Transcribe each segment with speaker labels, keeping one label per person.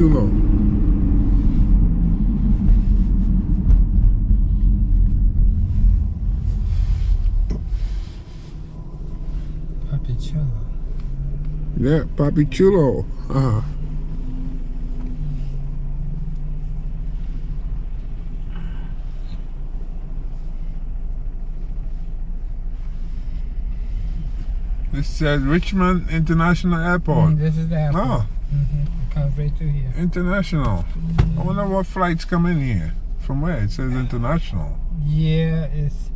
Speaker 1: Chulo.
Speaker 2: Papi Chulo.
Speaker 1: Yeah, Papi Chulo. This says Richmond International Airport.
Speaker 2: This is the airport.
Speaker 1: Oh.
Speaker 2: It comes right through here.
Speaker 1: International. I wonder what flights come in here. From where? It says international.
Speaker 2: Yeah, it's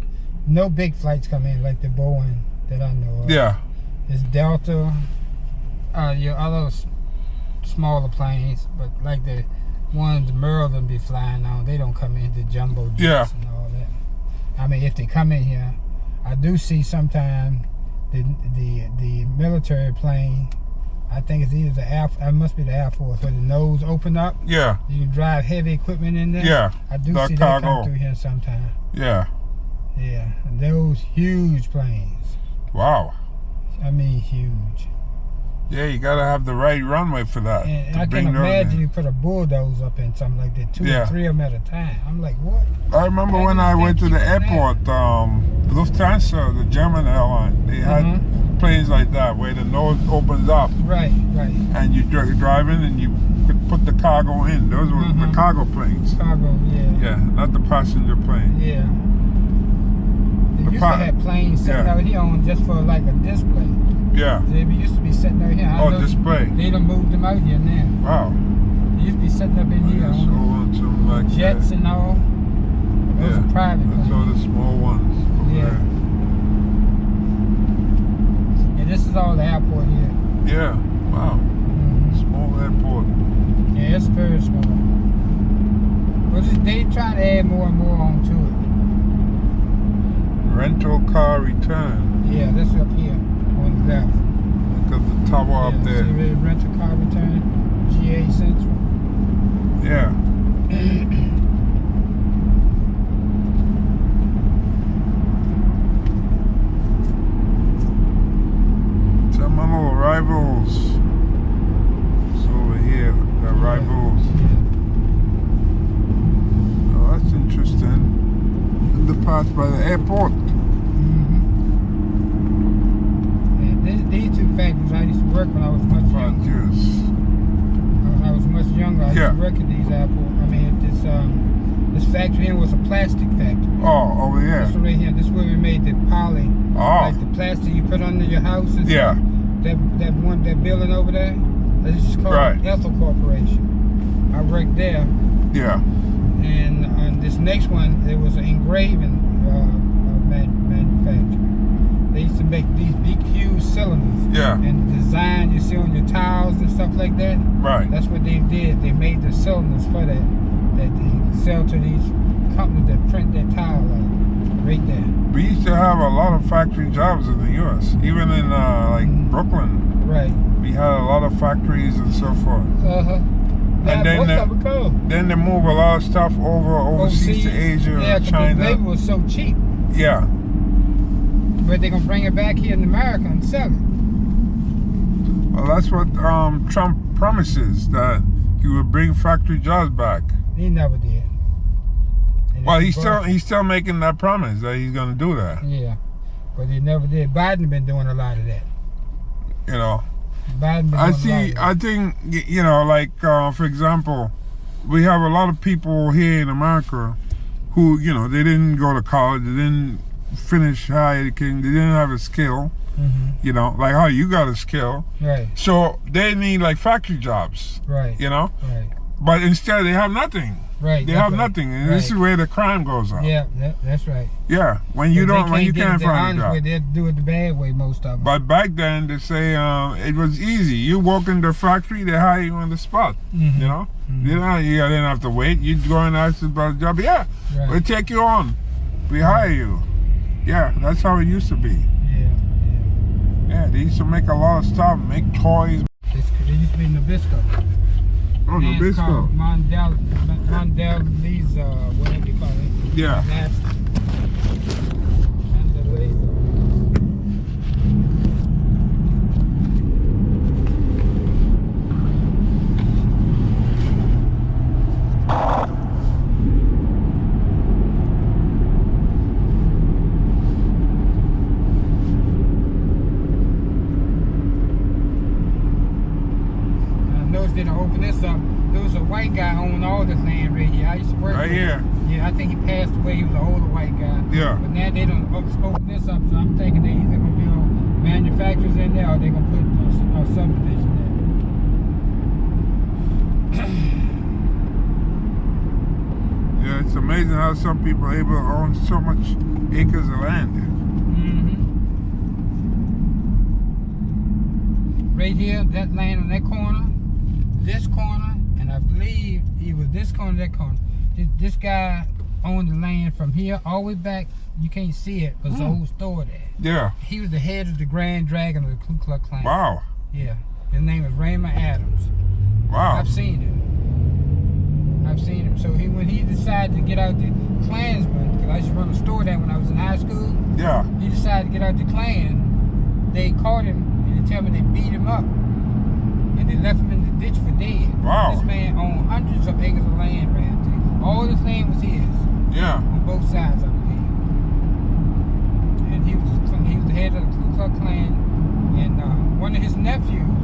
Speaker 2: no big flights come in like the Boeing that I know of.
Speaker 1: Yeah.
Speaker 2: It's Delta, your other smaller planes, but like the ones Maryland be flying on, they don't come in, the jumbo jets and all that. I mean, if they come in here, I do see sometimes the military plane. I think it's either it must be the Air Force, where the nose open up.
Speaker 1: Yeah.
Speaker 2: You can drive heavy equipment in there.
Speaker 1: Yeah.
Speaker 2: I do
Speaker 1: the
Speaker 2: see
Speaker 1: cargo.
Speaker 2: that come through here sometimes.
Speaker 1: Yeah.
Speaker 2: Yeah, and those huge planes.
Speaker 1: Wow.
Speaker 2: I mean, huge.
Speaker 1: Yeah, you gotta have the right runway for that.
Speaker 2: And I can imagine you put a bulldozer up in something like that, two or three of them at a time. I'm like, what?
Speaker 1: I remember when I went to the airport, Lufthansa, the German airline, they had planes like that where the nose opens up.
Speaker 2: Right.
Speaker 1: And you're driving and you could put the cargo in. Those were the cargo planes.
Speaker 2: Cargo, yeah.
Speaker 1: Yeah, not the passenger plane.
Speaker 2: Yeah. They used to have planes sitting out here on just for like a display.
Speaker 1: Yeah.
Speaker 2: They used to be sitting out here.
Speaker 1: Display.
Speaker 2: They done moved them out here now.
Speaker 1: Wow.
Speaker 2: They used to be sitting up in here on
Speaker 1: like
Speaker 2: jets and all. Those are private planes.
Speaker 1: Those are the small ones.
Speaker 2: Yeah. And this is all the airport here.
Speaker 1: Yeah. Wow. Small airport.
Speaker 2: Yeah, it's very small. But they try to add more and more onto it.
Speaker 1: Rental car return.
Speaker 2: Yeah, that's up here on the left.
Speaker 1: Look at the tower up there.
Speaker 2: See the rental car return, GA Central.
Speaker 1: Yeah. Terminal arrivals. It's over here, the arrivals.
Speaker 2: Yeah.
Speaker 1: Oh, that's interesting. And the path by the airport.
Speaker 2: And these two factories I used to work when I was much younger. When I was much younger, I used to work at these airports. I mean, this factory here was a plastic factory.
Speaker 1: Oh, over here.
Speaker 2: This one right here. This is where we made the poly. Like the plastic you put under your house.
Speaker 1: Yeah.
Speaker 2: That building over there. That's called Ethel Corporation. I worked there.
Speaker 1: Yeah.
Speaker 2: And on this next one, there was an engraving manufacturer. They used to make these big, huge cylinders.
Speaker 1: Yeah.
Speaker 2: And the design you see on your tiles and stuff like that.
Speaker 1: Right.
Speaker 2: That's what they did. They made the cylinders for that they sell to these companies that print their tile out. Right there.
Speaker 1: We used to have a lot of factory jobs in the U.S. Even in like Brooklyn.
Speaker 2: Right.
Speaker 1: We had a lot of factories and so forth.
Speaker 2: Yeah,
Speaker 1: and then they move a lot of stuff overseas to Asia or China.
Speaker 2: The labor was so cheap.
Speaker 1: Yeah.
Speaker 2: But they're gonna bring it back here in America and sell it.
Speaker 1: Well, that's what Trump promises, that he will bring factory jobs back.
Speaker 2: He never did.
Speaker 1: Well, he's still making that promise that he's gonna do that.
Speaker 2: Yeah, but he never did. Biden been doing a lot of that.
Speaker 1: You know.
Speaker 2: Biden
Speaker 1: I think, you know, like for example, we have a lot of people here in America who, you know, they didn't go to college, they didn't finish higher education, they didn't have a skill. You know, like how you got a skill.
Speaker 2: Right.
Speaker 1: So they need like factory jobs.
Speaker 2: Right.
Speaker 1: You know.
Speaker 2: Right.
Speaker 1: But instead they have nothing.
Speaker 2: Right.
Speaker 1: They have nothing, and this is where the crime goes on.
Speaker 2: Yeah, that's right.
Speaker 1: Yeah, when you can't find a job.
Speaker 2: They do it the bad way, most of them.
Speaker 1: But back then they say it was easy. You walk in the factory, they hire you on the spot. You know, you didn't have to wait. You go and ask about a job. Yeah, we'll take you on. We hire you. Yeah, that's how it used to be. Yeah, they used to make a lot of stuff, make toys.
Speaker 2: They used to be Nabisco.
Speaker 1: Oh, Nabisco.
Speaker 2: Mondelez, whatever you call it.
Speaker 1: Yeah.
Speaker 2: open this up. There was a white guy owning all this land right here. I used to work
Speaker 1: Right
Speaker 2: with
Speaker 1: here.
Speaker 2: him. Yeah, I think he passed away. He was an older white guy.
Speaker 1: Yeah.
Speaker 2: But now they don't open this up, so I'm thinking they either gonna build manufacturers in there or they're gonna put a subdivision there.
Speaker 1: Yeah, it's amazing how some people are able to own so much acres of land there.
Speaker 2: Right here, that land on that corner, this corner, and I believe either this corner, that corner. This guy owned the land from here all the way back. You can't see it, but it's an old store there.
Speaker 1: Yeah.
Speaker 2: He was the head of the Grand Dragon of the Ku Klux Klan.
Speaker 1: Wow.
Speaker 2: Yeah. His name is Raymond Adams.
Speaker 1: Wow.
Speaker 2: I've seen him. So when he decided to get out the Klansman, because I used to run a store there when I was in high school.
Speaker 1: Yeah.
Speaker 2: He decided to get out the Klan. They caught him and they tell me they beat him up. And they left him in the ditch for dead.
Speaker 1: Wow.
Speaker 2: This man owned hundreds of acres of land around there. All this land was his.
Speaker 1: Yeah.
Speaker 2: On both sides, I believe. And he was the head of the Ku Klux Klan. And one of his nephews,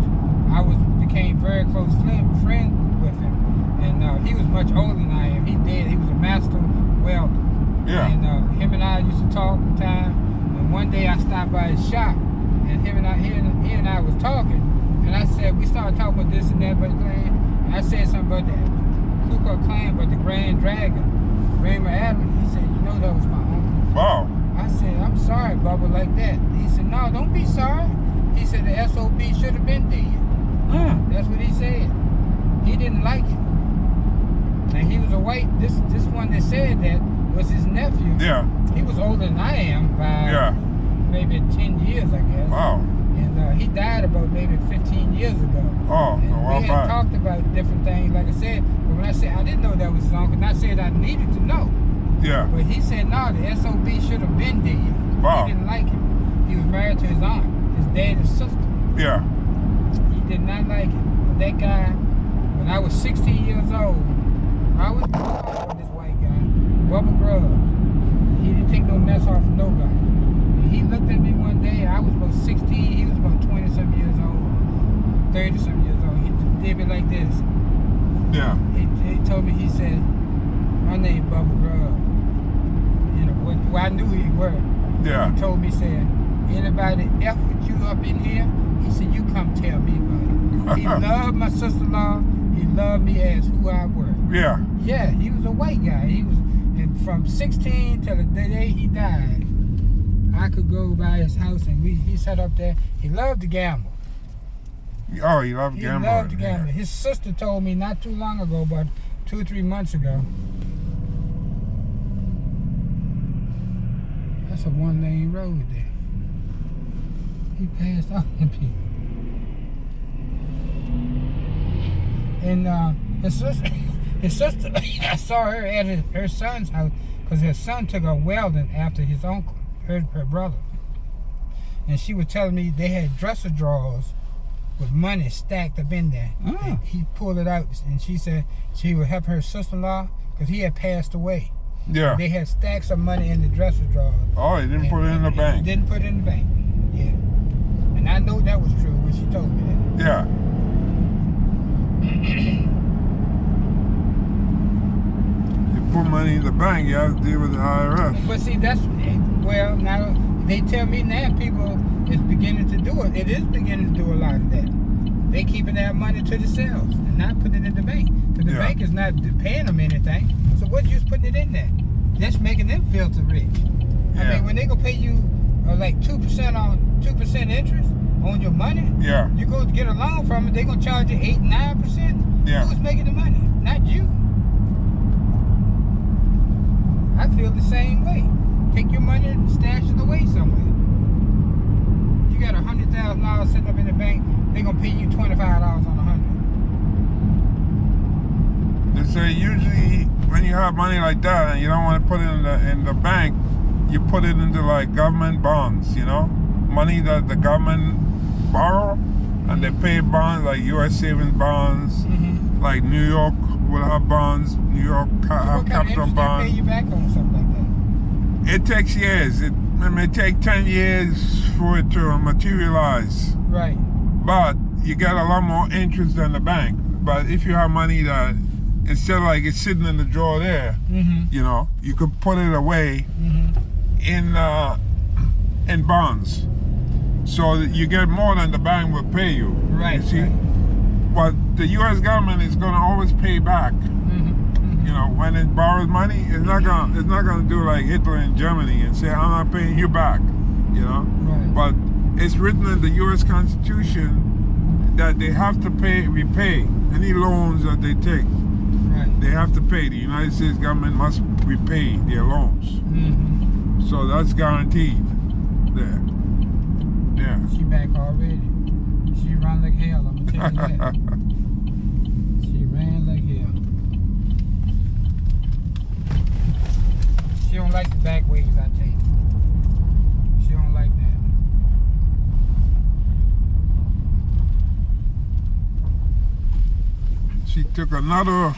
Speaker 2: became very close friend with him. And he was much older than I am. He was a master welder.
Speaker 1: Yeah.
Speaker 2: And him and I used to talk one time. And one day I stopped by his shop. And he and I was talking. And I said, we started talking about this and that about the Klan. And I said something about the Ku Klux Klan, but the Grand Dragon, Raymond Adams. He said, you know that was my uncle.
Speaker 1: Wow.
Speaker 2: I said, I'm sorry, Bubba, like that. He said, no, don't be sorry. He said the SOB should have been dead. That's what he said. He didn't like it. And he was a white, this one that said that was his nephew.
Speaker 1: Yeah.
Speaker 2: He was older than I am by maybe 10 years, I guess.
Speaker 1: Wow.
Speaker 2: And he died about maybe 15 years ago.
Speaker 1: Oh,
Speaker 2: and
Speaker 1: a while
Speaker 2: we had
Speaker 1: back.
Speaker 2: talked about different things, like I said. But when I said I didn't know that was his uncle, and I said I needed to know.
Speaker 1: Yeah.
Speaker 2: But he said, no, the SOB should have been dead.
Speaker 1: Wow.
Speaker 2: He didn't like it. He was married to his aunt, his dad's sister.
Speaker 1: Yeah.
Speaker 2: He did not like it. But that guy, when I was 16 years old, I was with this white guy, Bubba Grubbs. He didn't take no mess off of nobody. And he looked at me one day, I was about 16, he was about 20-some years old, 30-some years old. He did me like this.
Speaker 1: Yeah.
Speaker 2: He told me, he said, my name Bubba Grubbs. You know, well, I knew who he were.
Speaker 1: Yeah.
Speaker 2: He told me, said, anybody F with you up in here, he said, you come tell me about it. He loved my sister-in-law. He loved me as who I were.
Speaker 1: Yeah.
Speaker 2: Yeah, he was a white guy. He was, and from 16 till the day he died, I could go by his house and he sat up there. He loved to gamble.
Speaker 1: Oh, he loved gambling.
Speaker 2: He loved to gamble. Yeah. His sister told me not too long ago, about 2 or 3 months ago. That's a one-lane road there. He passed all the people. And his sister, I saw her at her son's house because her son took her welding after his uncle, her brother. And she was telling me they had dresser drawers with money stacked up in there. And he pulled it out, and she said she would help her sister-in-law because he had passed away.
Speaker 1: Yeah.
Speaker 2: They had stacks of money in the dresser drawers.
Speaker 1: Oh, he didn't put it in the bank.
Speaker 2: Didn't put it in the bank. Yeah. And I know that was true when she told me that.
Speaker 1: Yeah. You put money in the bank, you have to deal with the IRS.
Speaker 2: But see, that's, well, now they tell me now people is beginning to do it. It is beginning to do a lot of that. They keeping that money to themselves and not putting it in the bank. Because the bank is not paying them anything. So what you putting it in there? That's making them feel too rich. I mean, when they gonna pay you like 2% on 2% interest on your money, you go to get a loan from it, they gonna charge you 8-9%. Who's making the money? Not you. I feel the same way. Take your money and stash it away somewhere. You got $100,000 sitting up in the bank, they gonna pay you $25 on $100.
Speaker 1: They say usually when you have money like that and you don't want to put it in the bank, you put it into like government bonds, you know, money that the government borrow, and they pay bonds like U.S. savings bonds, like New York will have bonds, New York have capital bonds.
Speaker 2: They pay you back on something like that?
Speaker 1: It takes years. It may take 10 years for it to materialize.
Speaker 2: Right.
Speaker 1: But you get a lot more interest than the bank. The but if you have money that instead of like it's sitting in the drawer there, you know, you could put it away in bonds, so that you get more than the bank will pay you.
Speaker 2: Right.
Speaker 1: You see,
Speaker 2: right.
Speaker 1: but the U.S. government is going to always pay back. You know, when it borrows money, it's not gonna do like Hitler in Germany and say, I'm not paying you back. You know,
Speaker 2: Right.
Speaker 1: but it's written in the U.S. Constitution that they have to repay any loans that they take.
Speaker 2: Right.
Speaker 1: They have to pay. The United States government must repay their loans. So that's guaranteed there. Yeah.
Speaker 2: She back already. She run like hell, I'm gonna tell you that. She ran like hell. She don't like the back ways I take. She don't like that.
Speaker 1: She took another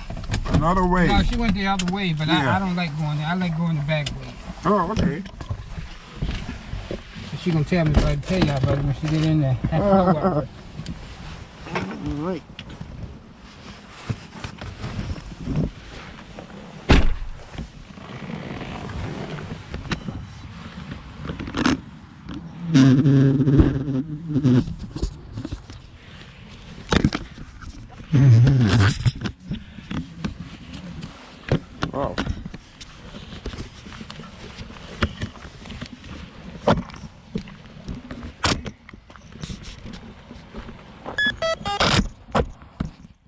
Speaker 1: way.
Speaker 2: No, she went the other way, but
Speaker 1: Yeah.
Speaker 2: I don't like going there. I like going the back way.
Speaker 1: Oh, okay.
Speaker 2: So she gonna tell me if I tell y'all about it when she get in there.
Speaker 1: Right.